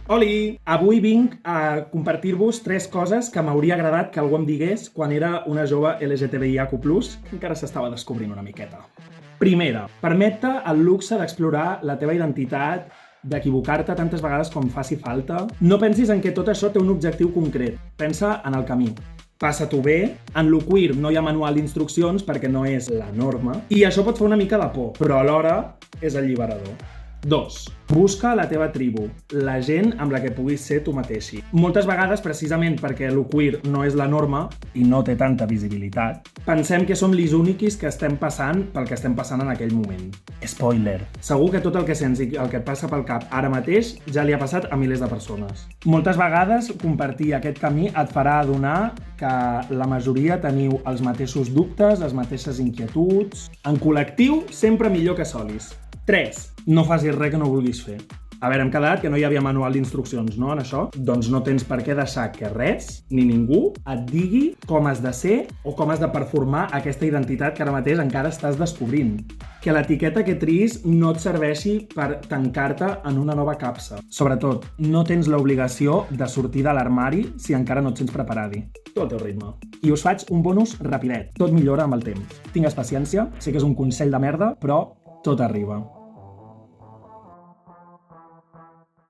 Oli! Avui vinc a compartir-vos 3 coses que m'hauria agradat que algú em digués quan era una jove LGTBIAQ+, que encara s'estava descobrint una miqueta. Primera, permet-te el luxe d'explorar la teva identitat, d'equivocar-te tantes vegades com faci falta. No pensis en que tot això té un objectiu concret. Pensa en el camí. Passa-t'ho bé. En lo queer no hi ha manual d'instruccions perquè no és la norma. I això pot fer una mica de por, però alhora és alliberador. 2. Busca la teva tribu, la gent amb la que puguis ser tu mateixi. Moltes vegades, precisament perquè lo queer no és la norma i no té tanta visibilitat, pensem que som els únics que estem passant pel que estem passant en aquell moment. Spoiler! Segur que tot el que sents i el que et passa pel cap ara mateix ja li ha passat a milers de persones. Moltes vegades compartir aquest camí et farà adonar que la majoria teniu els mateixos dubtes, les mateixes inquietuds. En col·lectiu, sempre millor que solis. 3. No facis res que no vulguis fer. A veure, hem quedat que no hi havia manual d'instruccions, no, en això? Doncs no tens per què deixar que res, ni ningú, et digui com has de ser o com has de performar aquesta identitat que ara mateix encara estàs descobrint. Que l'etiqueta que triïs no et serveixi per tancar-te en una nova capsa. Sobretot, no tens l'obligació de sortir de l'armari si encara no et sents preparada. Tu al teu ritme. I us faig un bonus rapidet. Tot millora amb el temps. Tingues paciència, sé que és un consell de merda, però tot arriba.